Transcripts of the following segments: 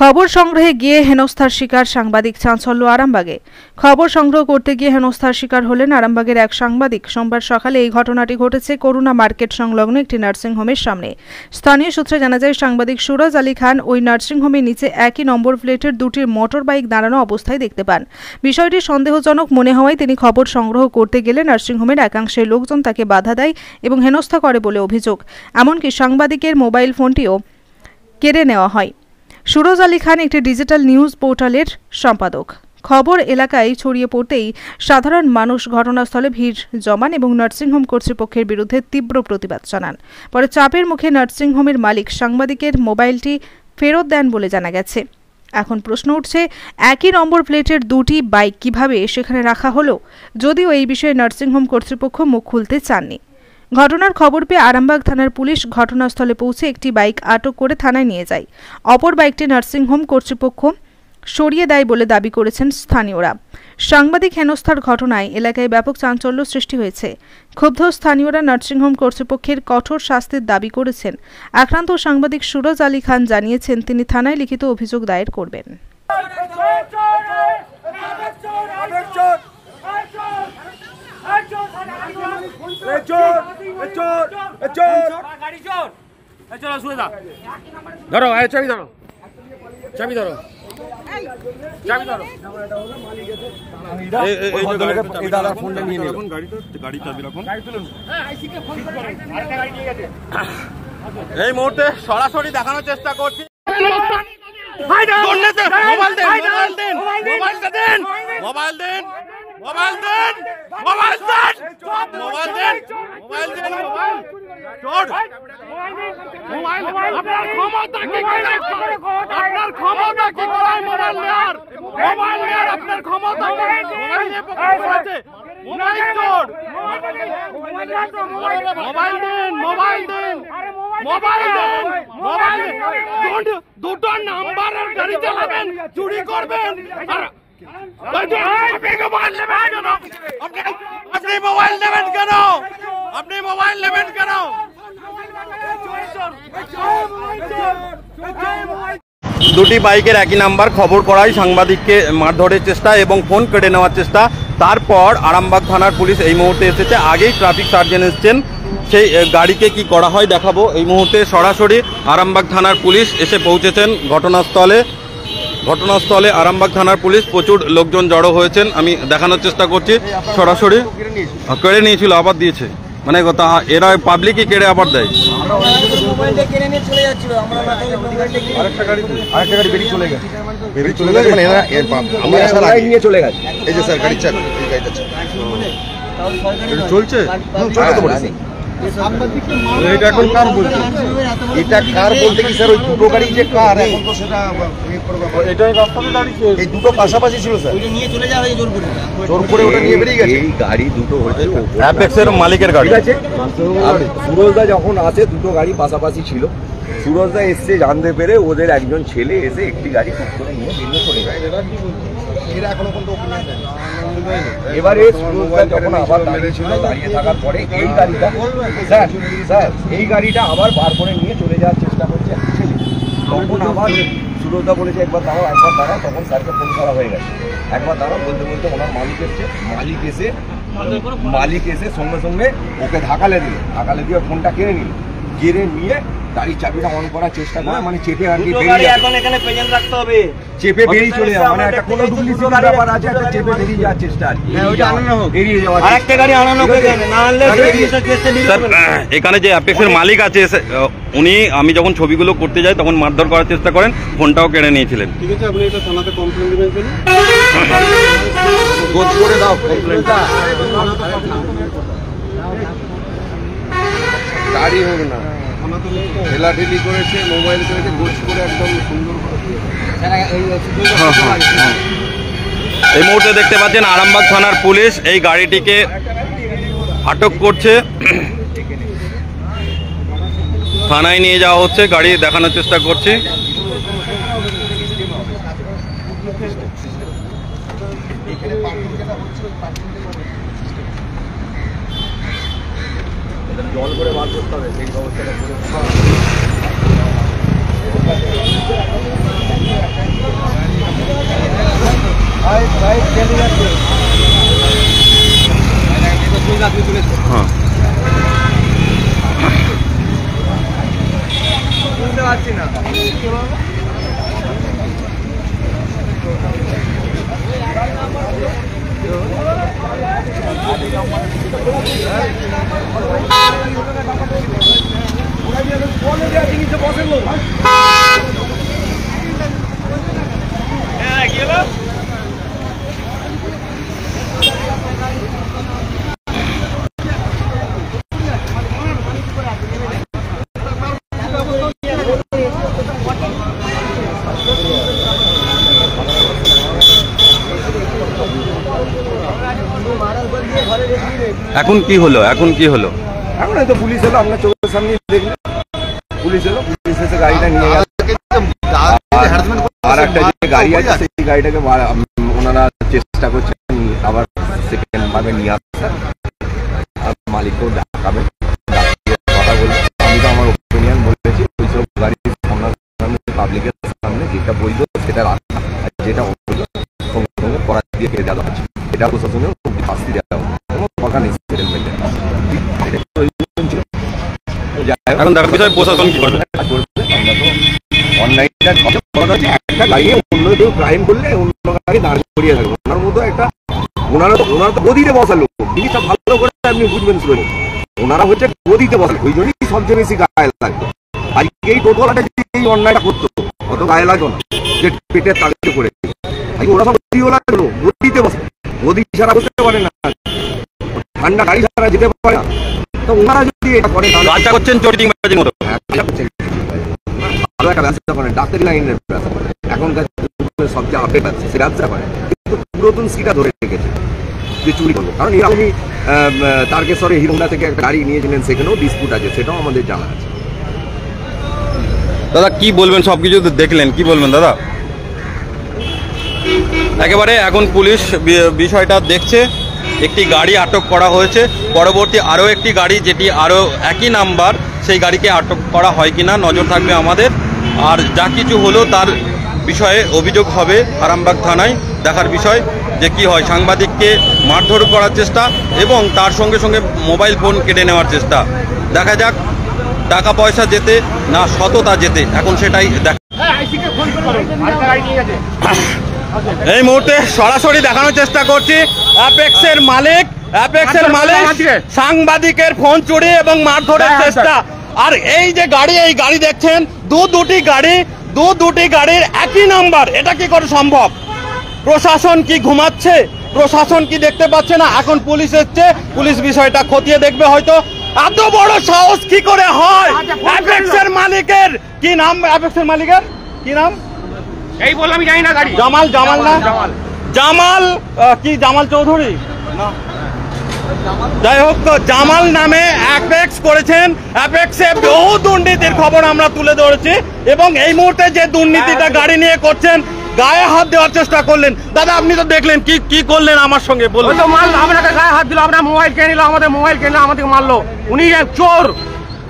খবর সংগ্রহে গিয়ে হেনস্থার শিকার সাংবাদিক। চাঞ্চল্য আরামবাগে। খবর সংগ্রহ করতে গিয়ে হেনস্থার শিকার হলেন আরামবাগের এক সাংবাদিক। সোমবার সকালে এই ঘটনাটি ঘটেছে করুণা মার্কেট সংলগ্ন একটি নার্সিংহোমের সামনে। স্থানীয় সূত্রে জানা যায়, সাংবাদিক সুরজ আলী খান ওই নার্সিংহোমের নিচে একই নম্বর প্লেটের দুটি মোটর বাইক দাঁড়ানো অবস্থায় দেখতে পান। বিষয়টি সন্দেহজনক মনে হওয়ায় তিনি খবর সংগ্রহ করতে গেলে নার্সিংহোমের একাংশের লোকজন তাকে বাধা দেয় এবং হেনস্থা করে বলে অভিযোগ। এমনকি সাংবাদিকের মোবাইল ফোনটিও কেড়ে নেওয়া হয়। সুরজ আলী খান একটি ডিজিটাল নিউজ পোর্টালের সম্পাদক। খবর এলাকায় ছড়িয়ে পড়তেই সাধারণ মানুষ ঘটনাস্থলে ভিড় জমান এবং নার্সিংহোম কর্তৃপক্ষের বিরুদ্ধে তীব্র প্রতিবাদ জানান। পরে চাপের মুখে নার্সিংহোমের মালিক সাংবাদিকের মোবাইলটি ফেরত দেন বলে জানা গেছে। এখন প্রশ্ন উঠছে, একই নম্বর প্লেটের দুটি বাইক কিভাবে সেখানে রাখা হলো? যদিও এই বিষয়ে নার্সিংহোম কর্তৃপক্ষ মুখ খুলতে চাননি। ঘটনার খবর পেয়ে আরামবাগ থানার পুলিশ ঘটনাস্থলে পৌঁছে একটি বাইক আটক করে থানায় নিয়ে যায়। অপর বাইকটি নার্সিংহোম কর্তৃপক্ষ সরিয়ে দেয় বলে দাবি করেছেন স্থানীয়রা। সাংবাদিক হেনস্থার ঘটনায় এলাকায় ব্যাপক চাঞ্চল্য সৃষ্টি হয়েছে। ক্ষুব্ধ স্থানীয়রা নার্সিংহোম কর্তৃপক্ষের কঠোর শাস্তির দাবি করেছেন। আক্রান্ত সাংবাদিক সুরজ আলী খান জানিয়েছেন তিনি থানায় লিখিত অভিযোগ দায়ের করবেন। ধরো চাবি ধরো, চাবি ধরো, চাবি ধরো। এই মুহূর্তে সরাসরি দেখানোর চেষ্টা করছি। মোবাইল দেন, মোবাইল দেন, মোবাইল দেন, মোবাইল দেন, মোবাইল দেন, মোবাইল দেন, মোবাইল দেন, মোবাইল দেন, মোবাইল চোর মোবাইল। আপনার ক্ষমতা কি করে? আপনার ক্ষমতা কি করে মোবাইল নেয়ার? মোবাইল নেয়ার আপনার ক্ষমতা কি? মোবাইল নিয়ে পকেটে মোবাইল চোর। মোবাইল দেন, মোবাইল দেন, মোবাইল দেন, মোবাইল দেন। দুটো নাম্বারের গাড়ি চালাবেন, চুরি করবেন আর আপনি মোবাইল নেবেন কেন? আপনি মোবাইল নেবেন কেন? দুটি বাইকের একই নাম্বার খবর করায় সাংবাদিককে মারধরের চেষ্টা এবং ফোন কেড়ে নেওয়ার চেষ্টা। তারপর আরামবাগ থানার পুলিশ এই মুহূর্তে এসেছে। আগেই ট্রাফিক সার্জেন্ট এসছেন, সেই গাড়িকে কি করা হয় দেখাবো। এই মুহূর্তে সরাসরি আরামবাগ থানার পুলিশ এসে পৌঁছেছেন ঘটনাস্থলে। ঘটনাস্থলে আরামবাগ থানার পুলিশ, প্রচুর লোকজন জড়ো হয়েছেন। আমি দেখানোর চেষ্টা করছি। সরাসরি কেড়ে নিয়েছিল, আবার দিয়েছে, মানে কথা এরা পাবলিকই কেড়ে আবার দেয়। আরেকটা গাড়ি বেরিয়ে চলে গেছে, বেরিয়ে চলে গেছে, মানে এরা নিয়ে চলে গেছে। এই যে স্যার গাড়ি চাল, এই গাড়িটা চলছে, এটা এখন কার বলছে? এটা কার বলতে কি স্যার, ওই দুটো গাড়ি যে কার, এখন তো সেটা এটাই রাস্তাতে দাঁড়িয়েছে। এই দুটো পাশাপাশি ছিল স্যার, ওই নিয়ে চলে যাওয়া হয় জোর করে, জোর করে ওটা নিয়ে বেরিয়ে গেছে। এই গাড়ি দুটো হচ্ছে অ্যাপেক্সের মালিকের গাড়ি আছে। আর সুরজদা যখন আসে দুটো গাড়ি পাশাপাশি ছিল। সুরজদা এসে জানতে পেরে ওদের একজন ছেলে এসে একটি গাড়ি টুক করে নিয়ে বেরিয়ে চলে যায়। এরা এখনো পর্যন্ত ওপেন দেয় না। এবারে সুরজদা যখন আবার দাঁড়িয়ে ছিল, দাঁড়িয়ে থাকার পরে এই গাড়িটা স্যার স্যার এই গাড়িটা আবার বার করে নিয়ে চলে যাওয়ার চেষ্টা করছে। তখন আবার সুরজদা বলেছে একবার দাঁড়াও, একবার দাঁড়াও। তখন স্যারকে ফোন করা হয়ে গেছে। একবার দাঁড়াও বলতে বলতে ওনার মালিক এসছে। মালিক এসে সঙ্গে সঙ্গে ওকে ধাকালে দিয়ে ফোনটা কেড়ে নিল। কেড়ে নিয়ে গাড়ির চাবিটা অন করার চেষ্টা করে, মানে চেপে আর কি এখন এখানে প্রেজেন্ট রাখতে হবে, চেপে বেরিয়ে চলে যাওয়া, মানে একটা কোনো ডুপ্লিসিটি ব্যাপার আছে, একটা চেপে বেরিয়ে যাওয়ার চেষ্টা আর কি। ওইটা আনানো হোক, বেরিয়ে যাওয়া, আরেকটা গাড়ি আনানো হবে না আনলে এখানে যে অ্যাপেক্সের মালিক আছে উনি, আমি যখন ছবিগুলো করতে যাই তখন মারধর করার চেষ্টা করেন, ফোনটাও কেড়ে নিয়েছিলেন। ঠিক আছে, আপনি এটা থানাতে কমপ্লেন দিবেন কেন? গোছ করে দাও কমপ্লেনটা, গাড়ি হোক না, ঠেলাঠেলি করেছে, মোবাইল করেছে, গোছ করে একদম সুন্দর। এই মুহূর্তে দেখতে পাচ্ছেন আরামবাগ থানার পুলিশ এই গাড়িটিকে আটক করছে, থানায় নিয়ে যাওয়া হচ্ছে, গাড়ি দেখানোর চেষ্টা করছি। জল করে বার করতে হবে, সেই ব্যবস্থাটা করে এখন কি হলো? এখন হয়তো পুলিশ এলো, আপনার চোখের সামনে দেখলেন, পুলিশ এলো, পুলিশ এসে গাড়িটা নিয়ে গেল। আর একটা যে গাড়ি আছে সেই গাড়িটাকে ওনারা চেষ্টা করছেন আবার সেকেন্ড ভাবে নিয়ে আসতে, আর মালিককেও ডাকাবেন, কথা বলবেন। আমি তো আমার ওপিনিয়ন বলেছি, ওইসব গাড়ির সামনে পাবলিকের সামনে যেটা বলবো সেটা রাখা, আর যেটা বলবো সঙ্গে সঙ্গে করা দিয়ে কেটে দেওয়া হচ্ছে। এটা প্রশাসনের শাস্তি দেওয়া হবে, কোনো দরকার নেই সেটেলমেন্টের। এখন দেখার বিষয় প্রশাসন কি করবে? একটা গাড়ি অন্য কেউ ক্রাইম করলে অন্য গাড়ি দাঁড় করিয়ে থাকবে, ওনার মতো একটা ওনারা তো গদিতে বসালো, জিনিসটা ভালো করে আপনি বুঝবেন শুনে, ওনারা হচ্ছে গদিতে বসালো, ওই জন্যই সবচেয়ে বেশি গায়ে লাগতো। আজকে এই টোটোলাটা যদি এই অন্যায়টা করতো অত গায়ে লাগতো না, যে পেটের তাগিদে করে ওরা সব গদিতে বসে, গদি ছাড়া করতে পারে না, ঠান্ডা গাড়ি ছাড়া যেতে পারে না। তো ওনারা যদি এটা করেন কাজটা করছেন চোরিং বাজির মতো, ভালো একটা ব্যবসা করেন, ডাক্তারি লাইনের ব্যবসা করেন, এখনকার সবচেয়ে আপডেট আছে সে ব্যবসা করেন, কিন্তু পুরাতন সিটা ধরে রেখেছে যে চুরি করবো। কারণ এরকমই তারকেশ্বরে হিরোহোন্ডা থেকে একটা গাড়ি নিয়েছিলেন, সেখানেও ডিসপুট আছে, সেটাও আমাদের জানা আছে। দাদা কি বলবেন? সবকিছু তো দেখলেন, কি বলবেন দাদা? একেবারে এখন পুলিশ বিষয়টা দেখছে, একটি গাড়ি আটক করা হয়েছে, পরবর্তী আরও একটি গাড়ি যেটি আরও একই নাম্বার, সেই গাড়িকে আটক করা হয় কিনা নজর থাকবে আমাদের। আর যা কিছু হলো তার বিষয়ে অভিযোগ হবে আরামবাগ থানায়, দেখার বিষয় যে কি হয়। সাংবাদিককে মারধর করার চেষ্টা এবং তার সঙ্গে সঙ্গে মোবাইল ফোন কেটে নেওয়ার চেষ্টা, দেখা যাক টাকা পয়সা যেতে না সততা যেতে, এখন সেটাই দেখা। এই মুহূর্তে সরাসরি দেখানোর চেষ্টা করছি অ্যাপেক্সের মালিক সাংবাদিকের ফোন চুরি এবং মারধরের চেষ্টা। আর এই যে গাড়ি, এই গাড়ি দেখছেন, দুটি গাড়ির একই নাম্বার, এটা কি করে সম্ভব? প্রশাসন কি ঘুমাচ্ছে? প্রশাসন কি দেখতে পাচ্ছে না? এখন পুলিশ এসছে, পুলিশ বিষয়টা খতিয়ে দেখবে হয়তো। এত বড় সাহস কি করে হয় অ্যাপেক্সের মালিকের? কি নাম অ্যাপেক্সের মালিকের? কি নাম? এই বল, আমি জানি না গাড়ি। জামাল না, জামাল কি জামাল চৌধুরী না, যাই হোক, তো জামাল নামে অ্যাপেক্স করেছেন। অ্যাপেক্সে বহু দুর্নীতির খবর আমরা তুলে ধরেছি এবং এই মুহূর্তে যে দুর্নীতিটা গাড়ি নিয়ে করছেন, গায়ে হাত দেওয়ার চেষ্টা করলেন। দাদা আপনি তো দেখলেন কি করলেন আমার সঙ্গে বলুন। তো মাল আপনাকে গায়ে হাত দিল, আপনার মোবাইল কিনে নিল, আমাদের মোবাইল কিনে আমাদের মারলো। উনি চোর,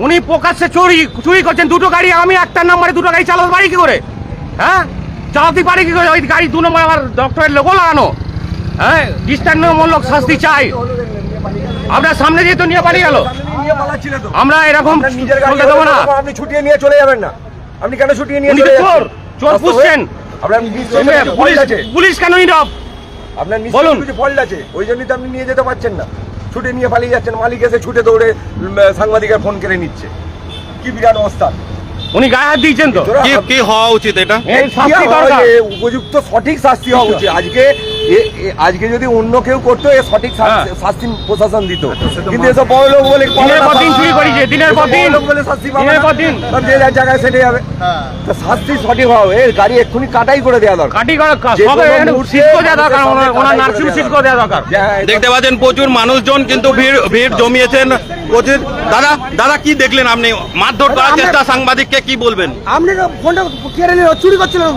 উনি প্রকাশ্যে চুরি করছেন। দুটো গাড়ি, আমি একটার নাম্বারে দুটো গাড়ি চালাতে পারি কি করে? হ্যাঁ, চালাতে পারি কি করে? ওই গাড়ি 2 নম্বর আমার ডক্টরের লোগো লাগানো। হ্যাঁ, দৃষ্টান্তমূলক শাস্তি চাই। আপনার সামনে দিয়ে তো নিয়ে পালিয়ে গেল, আমরা এরকম চলতে দেবো না। আপনি ছুটিয়ে নিয়ে চলে যাবেন না, আপনি কেন ছুটিয়ে নিয়ে চলে যাচ্ছেন? চোর পুষছেন, পুলিশ কেন নীরব? আপনার বলুন, কিছু ফল্ট আছে, ওই জন্যই তো আপনি নিয়ে যেতে পারছেন না, ছুটে নিয়ে পালিয়ে যাচ্ছেন। মালিক এসে ছুটে দৌড়ে সাংবাদিকের ফোন কেড়ে নিচ্ছে, কি বিরাট অবস্থা। উনি গায়ে হাত দিয়েছেন তো, কি হওয়া উচিত? এটা উপযুক্ত সঠিক শাস্তি হওয়া উচিত। আজকে যদি অন্য কেউ করতো এর সঠিক শাস্তি প্রশাসন দিত, কিন্তু এসব বড় লোক বলে দিনের পর দিন বলে শাস্তি পাবে, যে যার জায়গায় সেটে যাবে। তো শাস্তি সঠিক হবে, এর গাড়ি এক্ষুনি কাটাই করে দেওয়া দরকার। দেখতে পাচ্ছেন প্রচুর মানুষজন কিন্তু ভিড় জমিয়েছেন প্রচুর। দাদা কি দেখলেন আপনি? মারধর করার চেষ্টা সাংবাদিককে, কি বলবেন? আপনি ফোনটা কেড়ে নিল, চুরি করছিলেন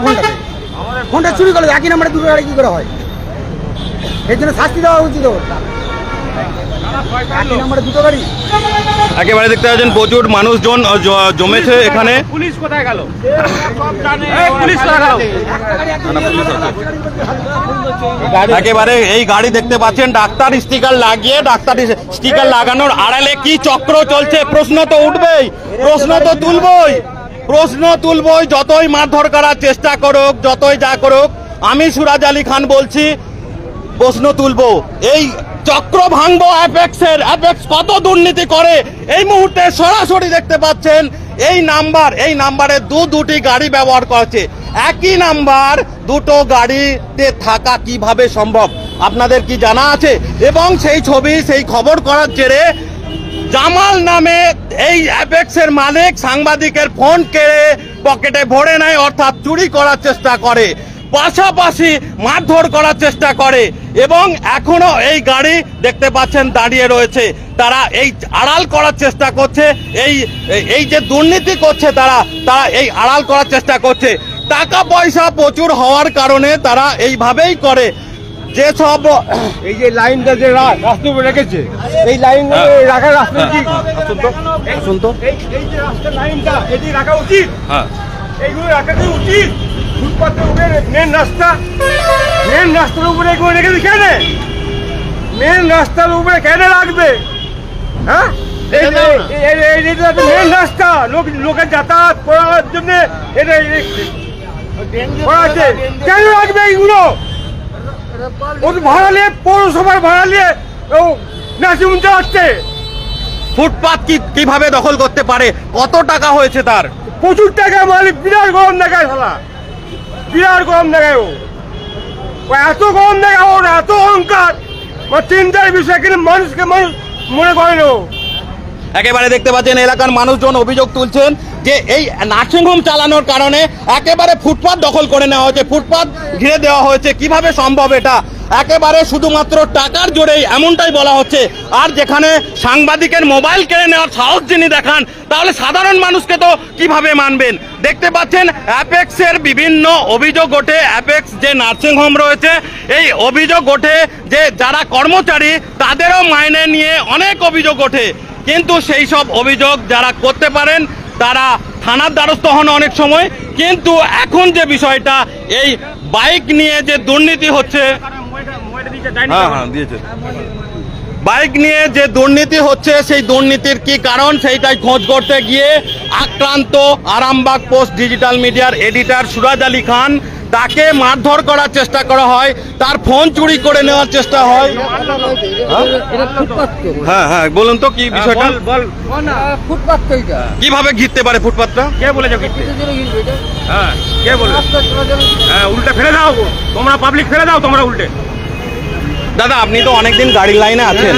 ফোনটা চুরি করলে একই নাম্বারে দুটো গাড়ি কি করে হয়? এর জন্য শাস্তি দেওয়া উচিত। একই নাম্বারে দুটো গাড়ি একেবারে দেখতে পাচ্ছেন প্রচুর মানুষজন জমেছে এখানে। পুলিশ কোথায় গেল? পুলিশ কোথায় গেল? একেবারে এই গাড়ি দেখতে পাচ্ছেন, ডাক্তার স্টিকার লাগানোর আড়ালে কি চক্র চলছে? প্রশ্ন তো উঠবেই, প্রশ্ন তুলবই। যতই মারধর করার চেষ্টা করুক, যতই যা করুক, আমি সুরাজ আলী খান বলছি, প্রশ্ন তুলবো। এই চক্র ভাঙবো অ্যাপেক্স কত দুর্নীতি করে। এই মুহূর্তে সরাসরি দেখতে পাচ্ছেন এই নাম্বারে দুটি গাড়ি ব্যবহার করছে। একই নাম্বার, দুটো গাড়িতে থাকা কিভাবে সম্ভব আপনাদের কি জানা আছে? এবং সেই ছবি, সেই খবর করার জেরে জামাল নামে এই অ্যাপেক্সের মালিক সাংবাদিকের ফোন কেড়ে পকেটে ভরে নেয়, অর্থাৎ চুরি করার চেষ্টা করে। পাশাপাশি মারধর করার চেষ্টা করে এবং এখনো এই গাড়ি দেখতে পাচ্ছেন দাঁড়িয়ে রয়েছে। তারা এই আড়াল করার চেষ্টা করছে, এই যে দুর্নীতি করছে তারা এই আড়াল করার চেষ্টা করছে। টাকা পয়সা প্রচুর হওয়ার কারণে তারা এইভাবেই করে। যে সব এই যে লাইনটা যে রাস্তা উপরে রেখেছে, এই লাইন রাখার রাস্তা কি শুন তো এই যে রাস্তার লাইনটা এটি রাখা উচিত, এইগুলো রাখা কি উচিত? ফুটপাতের উপরে মেন রাস্তার উপরে এগুলো রেখেছে কেন? মেন রাস্তার উপরে কেন রাখবে? হ্যাঁ, মেন রাস্তা লোকের যাতায়াত করার জন্য এটা করা আছে, কেন রাখবে এইগুলো? ভাড়া নিয়ে পৌরসভার ভাড়া নিয়ে নার্সিং চালাচ্ছে। ফুটপাত কিভাবে দখল করতে পারে? কত টাকা হয়েছে তার? প্রচুর টাকা মালিক, বিরাট গরম দেখায় শালা, বিরাট গরম দেখায় ও এত গরম দেখায়, ওর এত অহংকার, চিন্তার বিষয়, কিন্তু মানুষকে মানুষ মনে করে না। একেবারে দেখতে পাচ্ছেন এলাকার মানুষজন অভিযোগ তুলছেন যে এই নার্সিংহোম চালানোর কারণে একেবারে ফুটপাত দখল করে নেওয়া হয়েছে, ফুটপাত ঘিরে দেওয়া হয়েছে। কিভাবে সম্ভব এটা? একেবারে শুধুমাত্র টাকার জোরেই এমনটাই বলা হচ্ছে। আর যেখানে সাংবাদিকের মোবাইল কেড়ে নেওয়ার সাহস যিনি দেখান, তাহলে সাধারণ মানুষকে তো কিভাবে মানবেন? দেখতে পাচ্ছেন অ্যাপেক্সের বিভিন্ন অভিযোগ ওঠে। অ্যাপেক্স যে নার্সিংহোম রয়েছে, এই অভিযোগ ওঠে যে যারা কর্মচারী তাদেরও মাইনে নিয়ে অনেক অভিযোগ ওঠে, কিন্তু সেই সব অভিযোগ যারা করতে পারেন তারা থানার দ্বারস্থ হন অনেক সময়। কিন্তু এখন যে বিষয়টা, এই বাইক নিয়ে যে দুর্নীতি হচ্ছে, বাইক নিয়ে যে দুর্নীতি হচ্ছে, সেই দুর্নীতির কি কারণ সেইটাই খোঁজ করতে গিয়ে আক্রান্ত আরামবাগ পোস্ট ডিজিটাল মিডিয়ার এডিটর সুরাজ আলী খান, তাকে মারধর করার চেষ্টা করা হয়, তার ফোন চুরি করে নেওয়ার চেষ্টা হয়। হ্যাঁ হ্যাঁ, বলুন তো কি বিষয়টা? ফুটপাত কিভাবে ঘিরতে পারে ফুটপাতটা? কে বলেছে ঘিরতে? হ্যাঁ, কে বলে? হ্যাঁ, উল্টে ফেলে দাও তোমরা, পাবলিক ফেলে দাও তোমরা উল্টে। দাদা, আপনি তো অনেকদিন গাড়ির লাইনে আছেন,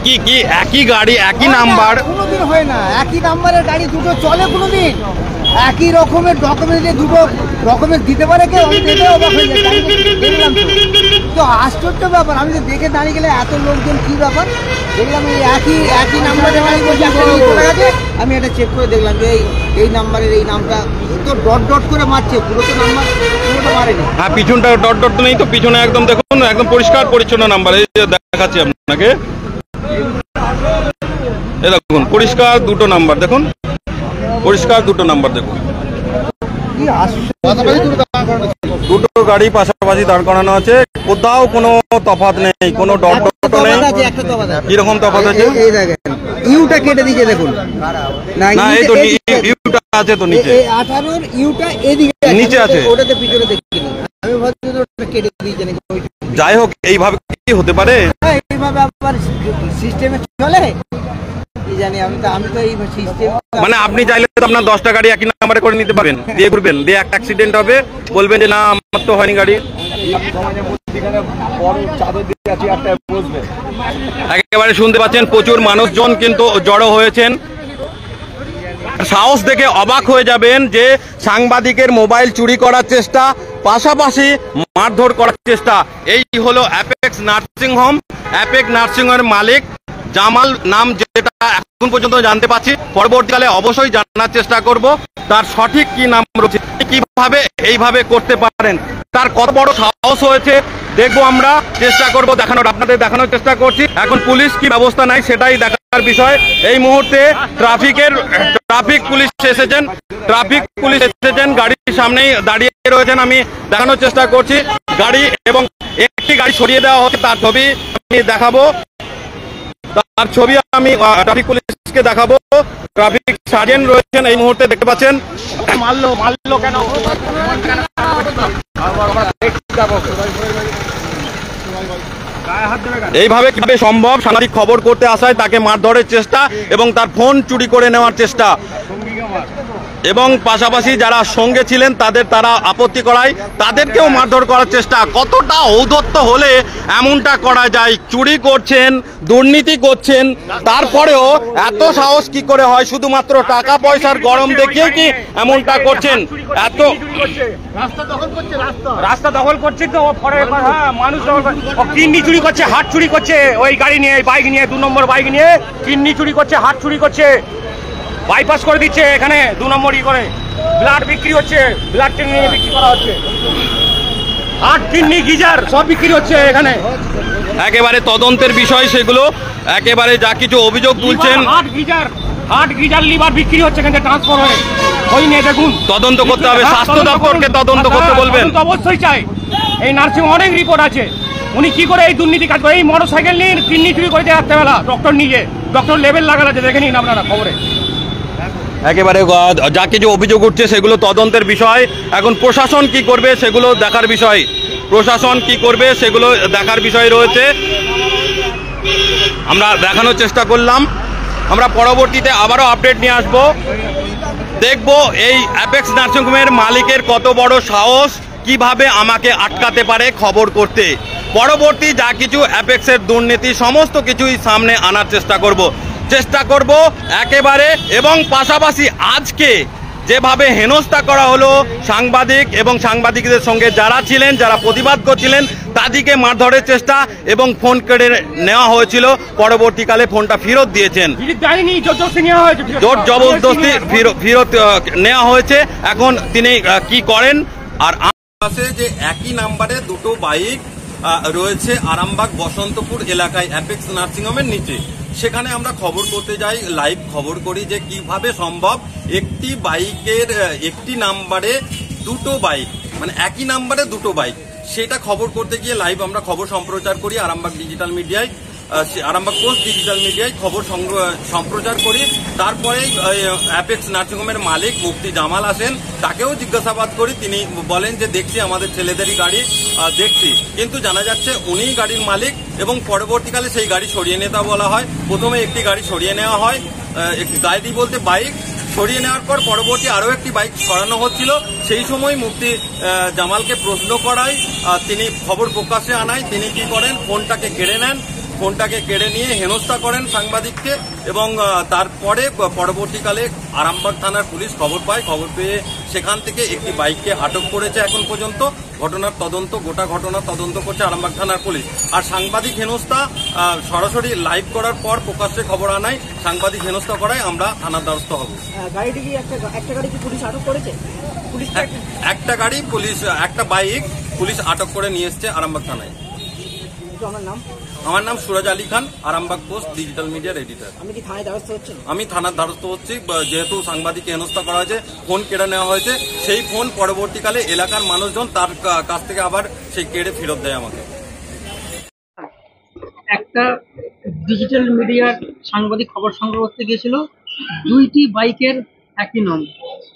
কি একই গাড়ি একই নাম্বার? কোনোদিন হয় না, একই নাম্বারের গাড়ি দুটো চলে কোনোদিন? একই রকমের ডকুমেন্ট দুটো ডকুমেন্ট দিতে পারে কেউ? আমি দেখে অবাক হয়ে যাই, দেখলাম তো আশ্চর্য ব্যাপার। আমি তো দেখে দাঁড়িয়ে গেলে এত লোকজন কি ব্যাপার, দেখলাম এই একই নাম্বারের গাড়ি বলছে চলে গেছে। আমি এটা চেক করে দেখলাম যে এই নাম্বারের এই নামটা তো ডট ডট করে মারছে, পুরো তো নাম্বার পুরোটা মারেনি। হ্যাঁ, পিছনটা ডট ডট নেই তো, পিছনে একদম দেখুন, একদম পরিষ্কার পরিচ্ছন্ন নাম্বার। এই যে দেখাচ্ছি আপনাকে, এই দেখুন পরিষ্কার দুটো নাম্বার, দেখুন পরিষ্কার দুটো নাম্বার, দেখুন দুটো গাড়ি পাশাপাশি দাঁড় করানো আছে, কোথাও কোনো তফাৎ নেই, কোনো ডট ডট নেই। কিরকম তফাৎ আছে? ইউটা কেটে দিয়েছে দেখুন, না এই তো ইউটা আছে তো নিচে, 18 ইউটা এদিকে নিচে আছে, ওটাতে পিছনে দেখিনি আমি, ভাবছি ওটা কেটে দিয়েছে নাকি। যাই হোক, এইভাবে কি হতে পারে? এইভাবে আবার সিস্টেমে চলে কি জানি, আমি তো এই সিস্টেম, মানে আপনি চাইলে তো আপনার 10টা গাড়ি একই নাম্বারে করে নিতে পারবেন, দিয়ে ঘুরবেন, দিয়ে একটা অ্যাক্সিডেন্ট হবে, বলবেন যে না আমার তো হয়নি গাড়ি। একেবারে শুনতে পাচ্ছেন প্রচুর মানুষজন কিন্তু জড়ো হয়েছেন। সাহস দেখে অবাক হয়ে যাবেন যে সাংবাদিকের মোবাইল চুরি করার চেষ্টা, পাশাপাশি মারধর করার চেষ্টা। এই হলো অ্যাপেক্স নার্সিংহোম। অ্যাপেক্স নার্সিংহোমের মালিক জামাল নাম, যেটা এখন পর্যন্ত জানতে পারছি, পরবর্তীকালে অবশ্যই জানার চেষ্টা করব তার সঠিক কি নাম রয়েছে, কিভাবে এইভাবে করতে পারেন, তার কত বড় সাহস হয়েছে দেখবো আমরা, চেষ্টা করব দেখানোর, আপনাদের দেখানোর চেষ্টা করছি। এখন পুলিশ কি ব্যবস্থা নেয় সেটাই দেখার বিষয়। এই মুহূর্তে ট্রাফিক পুলিশ এসেছেন, গাড়ির সামনেই দাঁড়িয়ে রয়েছেন। আমি দেখানোর চেষ্টা করছি গাড়ি, এবং একটি গাড়ি সরিয়ে দেওয়া হচ্ছে, তার ছবি আমি দেখাবো, আমি ট্রাফিক পুলিশকে দেখাবো। ট্রাফিক সার্জেন্ট রয়েছেন এই মুহূর্তে, দেখতে পাচ্ছেন। মারলো কেন? এইভাবে কিভাবে সম্ভব? সাংবাদিক খবর করতে আসায় তাকে মারধরের চেষ্টা এবং তার ফোন চুরি করে নেওয়ার চেষ্টা। এবং পাশাপাশি যারা সঙ্গে ছিলেন তারা আপত্তি করায়, তাদেরকেও মারধর করার চেষ্টা। কতটা ঔদ্ধত্য হলে এমনটা করা যায়? চুরি করছেন, দুর্নীতি করছেন, তারপরেও এত সাহস কি করে হয়? শুধুমাত্র টাকা পয়সার গরম দেখিয়ে কি এমনটা করছেন? এত রাস্তা দখল করছে তো পরে, হ্যাঁ মানুষ কিডনি চুরি করছে, হাট চুরি করছে, ওই গাড়ি নিয়ে বাইক নিয়ে 2 নম্বর বাইক নিয়ে কিডনি চুরি করছে, হাট চুরি করছে, বাইপাস করে দিচ্ছে, এখানে 2 নম্বর করে ব্লাড বিক্রি হচ্ছে, ব্লাড টেনে নিয়ে বিক্রি করা হচ্ছে, হাট কিডনি গিজার সব বিক্রি হচ্ছে এখানে। একেবারে তদন্তের বিষয় সেগুলো, একেবারে যা কিছু অভিযোগ তুলছেন। হাট গিজার লিভার বিক্রি হচ্ছে এখানে ট্রান্সফার হয়ে, ওই নিয়ে দেখুন তদন্ত করতে হবে, স্বাস্থ্য দপ্তরকে তদন্ত করতে বলবেন। অবশ্যই চাই, এই নার্সিং অনেক রিপোর্ট আছে, উনি কি করে এই দুর্নীতি কাজ করে? এই মোটরসাইকেল নিয়ে কিডনি চুরি করেছে রাত্রেবেলা, ডক্টর নিজে, ডক্টর লেভেল লাগালাছে, দেখে নিন আপনারা খবরে। একেবারে যা কিছু অভিযোগ উঠছে সেগুলো তদন্তের বিষয়। এখন প্রশাসন কি করবে সেগুলো দেখার বিষয়, প্রশাসন কি করবে সেগুলো দেখার বিষয় রয়েছে। আমরা দেখানোর চেষ্টা করলাম, আমরা পরবর্তীতে আবারও আপডেট নিয়ে আসব। দেখব এই অ্যাপেক্স নার্সিংহোমের মালিকের কত বড় সাহস, কিভাবে আমাকে আটকাতে পারে খবর করতে। পরবর্তী যা কিছু অ্যাপেক্সের দুর্নীতি সমস্ত কিছুই সামনে আনার চেষ্টা করব একেবারে। এবং পাশাপাশি আজকে যেভাবে হেনস্থা করা হলো সাংবাদিক এবং সাংবাদিকদের সঙ্গে যারা ছিলেন, যারা প্রতিবাদ করছিলেন, তাদেরকে মারধরের চেষ্টা এবং ফোন কেড়ে নেওয়া হয়েছিল, পরবর্তীকালে ফোনটা ফেরত দিয়েছেন, জোর জবরদস্তি ফেরত নেওয়া হয়েছে। এখন তিনি কি করেন? আর আছে যে একই নাম্বারে 2টো বাইক রয়েছে আরামবাগ বসন্তপুর এলাকায় অ্যাপেক্স নার্সিংহোমের নিচে। সেখানে আমরা খবর করতে যাই, লাইভ খবর করি যে কিভাবে সম্ভব একটি বাইকের একটি নাম্বারে 2টো বাইক, মানে একই নাম্বারে 2টো বাইক। সেটা খবর করতে গিয়ে লাইভ আমরা খবর সম্প্রচার করি আরামবাগ ডিজিটাল মিডিয়ায়, আরামবাগ পোস্ট ডিজিটাল মিডিয়ায় খবর সম্প্রচার করি। তারপরে অ্যাপেক্স নার্সিংহোমের মালিক মুফতি জামাল আসেন, তাকেও জিজ্ঞাসাবাদ করি। তিনি বলেন যে দেখছি আমাদের ছেলেদেরই গাড়ি দেখছি, কিন্তু জানা যাচ্ছে উনিই গাড়ির মালিক। এবং পরবর্তীকালে সেই গাড়ি সরিয়ে নিতে বলা হয়। প্রথমে একটি গাড়ি সরিয়ে নেওয়া হয়, গাড়ি বলতে বাইক সরিয়ে নেওয়ার পর পরবর্তী আরও একটি বাইক সরানো হচ্ছিল। সেই সময় মুফতি জামালকে প্রশ্ন করায়, তিনি খবর প্রকাশ্যে আনায়, তিনি কি করেন, ফোনটাকে কেড়ে নেন, ফোনটাকে কেড়ে নিয়ে হেনস্থা করেন সাংবাদিককে। এবং তারপরে পরবর্তীকালে আরামবাগ থানার পুলিশ খবর পায়, খবর পেয়ে সেখান থেকে একটি বাইককে আটক করেছে। এখন পর্যন্ত ঘটনার তদন্ত, গোটা ঘটনার তদন্ত করছে আরামবাগ থানার পুলিশ। আর সাংবাদিক হেনস্থা সরাসরি লাইভ করার পর প্রকাশ্যে খবর আনায়, সাংবাদিক হেনস্থা করায় আমরা থানার দ্বারস্থ হব। একটা বাইক পুলিশ আটক করে নিয়ে এসছে আরামবাগ থানায়। আমার নাম সুরাজ আলী খান, আরামবাগ পোস্ট ডিজিটাল মিডিয়ার এডিটর। আমি থানার দ্বারস্থ হচ্ছি, যেহেতু সাংবাদিক হেনস্থা করা হয়েছে, ফোন কেড়ে নেওয়া হয়েছে। সেই ফোন পরবর্তীকালে এলাকার মানুষজন তার কাছ থেকে আবার সেই কেড়ে ফেরত দেয় আমাকে। একটা ডিজিটাল মিডিয়ার সাংবাদিক খবর সংগ্রহ করতে গিয়েছিল, 2টি বাইকের একই নাম।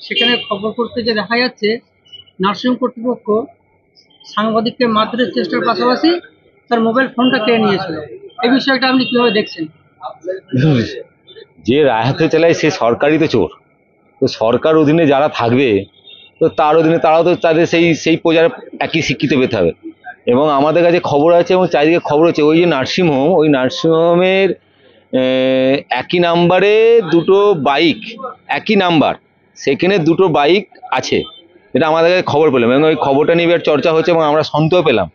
সেখানে খবর করতে যে দেখা যাচ্ছে নার্সিং কর্তৃপক্ষ সাংবাদিককে মারধরের চেষ্টার পাশাপাশি তার মোবাইল ফোনটা কেড়ে নিয়েছিল। এই বিষয়টা আপনি কিভাবে দেখছেন? যে রায় হাতে চালায় সে সরকারই তো চোর, তো সরকার অধীনে যারা থাকবে তো তার অধীনে তারাও তো তাদের সেই প্রজার একই শিক্ষিত পেতে হবে। এবং আমাদের কাছে খবর আছে এবং চারিদিকে খবর আছে, ওই যে নার্সিংহোম, ওই নার্সিংহোমের একই নাম্বারে 2টো বাইক, একই নাম্বার, সেখানে 2টো বাইক আছে, এটা আমাদের কাছে খবর পেলাম। এবং ওই খবরটা নিয়ে চর্চা হচ্ছে এবং আমরা সন্দেহ পেলাম।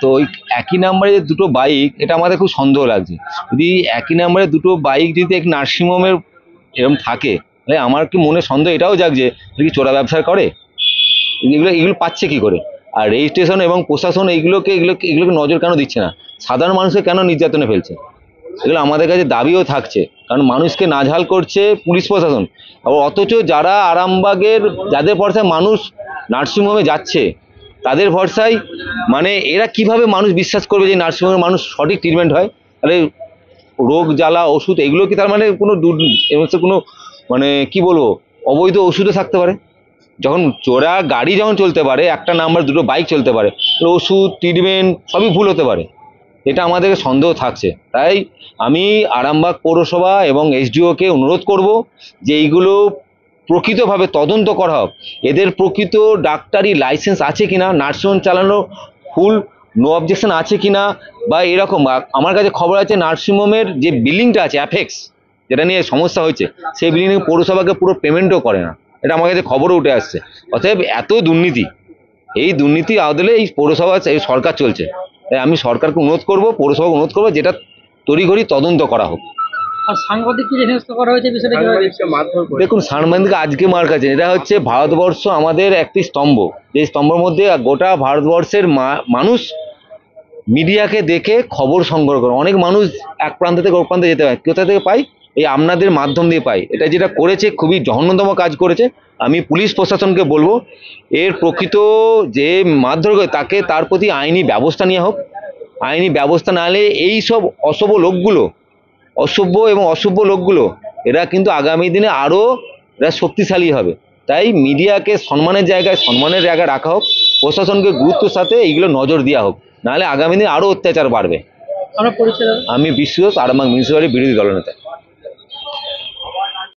তো ওই একই নাম্বারে যে 2টো বাইক, এটা আমাদের খুব সন্দেহ লাগছে। যদি একই নাম্বারে 2টো বাইক যদি এক নার্সিংহোমের এরকম থাকে, তাহলে আমার কি মনে সন্দেহ এটাও জাগছে কি চোরা ব্যবসা করে, এগুলো পাচ্ছে কি করে। আর রেজিস্ট্রেশন এবং প্রশাসন এগুলোকে নজর কেন দিচ্ছে না, সাধারণ মানুষকে কেন নির্যাতনে ফেলছে, এগুলো আমাদের কাছে দাবিও থাকছে। কারণ মানুষকে নাজেহাল করছে পুলিশ প্রশাসন, অথচ যারা আরামবাগের, যাদের ভরসায় মানুষ নার্সিংহোমে যাচ্ছে, তাদের ভরসায় মানে এরা কিভাবে মানুষ বিশ্বাস করবে যে নার্সিংহোমের মানুষ সঠিক ট্রিটমেন্ট হয়? তাহলে রোগ জ্বালা ওষুধ এগুলো কি তার মানে কোনো কোনো মানে কি বলবো অবৈধ ওষুধও থাকতে পারে? যখন চোরা গাড়ি যখন চলতে পারে, একটা নাম্বার 2টো বাইক চলতে পারে, ওষুধ ট্রিটমেন্ট সবই ভুল হতে পারে। এটা আমাদের সন্দেহ থাকছে। তাই আমি আরামবাগ পৌরসভা এবং এসডিওকে অনুরোধ করব যে এইগুলো প্রকৃতভাবে তদন্ত করা হোক, এদের প্রকৃত ডাক্তারি লাইসেন্স আছে কিনা, নার্সিংহোম চালানো ফুল নো অবজেকশন আছে কিনা, বা এরকম আমার কাছে খবর আছে নার্সিংহোমের যে বিল্ডিংটা আছে অ্যাপেক্স, যেটা নিয়ে সমস্যা হয়েছে, সেই বিল্ডিং পৌরসভাকে পুরো পেমেন্টও করে না, এটা আমার কাছে খবরও উঠে আসছে। অতএব এত দুর্নীতি, এই দুর্নীতি আদলে এই পৌরসভা এই সরকার চলছে। তাই আমি সরকারকে অনুরোধ করবো, পৌরসভাকে অনুরোধ করবো, যেটা তড়িঘড়ি তদন্ত করা হোক। আর সাংবাদিককে যে হেনস্থা করা হয়েছে বিষয়টা কিভাবে দেখছেন? দেখুন, সাংবাদিক আজকে মার কাছে, এটা হচ্ছে ভারতবর্ষ আমাদের একটি স্তম্ভ, যে স্তম্ভের মধ্যে গোটা ভারতবর্ষের মানুষ মিডিয়াকে দেখে খবর সংগ্রহ করে। অনেক মানুষ এক প্রান্ত থেকে ও প্রান্তে যেতে পায়, কোথা থেকে পাই? এই আপনাদের মাধ্যম দিয়ে পাই। এটা যেটা করেছে খুবই জঘন্যতম কাজ করেছে। আমি পুলিশ প্রশাসনকে বলবো, এর প্রকৃত যে মারধর করে তাকে, তার প্রতি আইনি ব্যবস্থা নেওয়া হোক। আইনি ব্যবস্থা না হলে এই সব অসভ্য লোকগুলো, অসভ্য এবং অসভ্য লোকগুলো, এরা কিন্তু আগামী দিনে আরও এরা শক্তিশালী হবে। তাই মিডিয়াকে সম্মানের জায়গায় রাখা হোক, প্রশাসনকে গুরুত্বের সাথে এইগুলো নজর দেওয়া হোক, নাহলে আগামী দিনে আরও অত্যাচার বাড়বে। আমরা পরিচয় আমি বিশ্ব আরামবাগ মিউনিসিপ্যালিটির বিরোধী দলনেতা।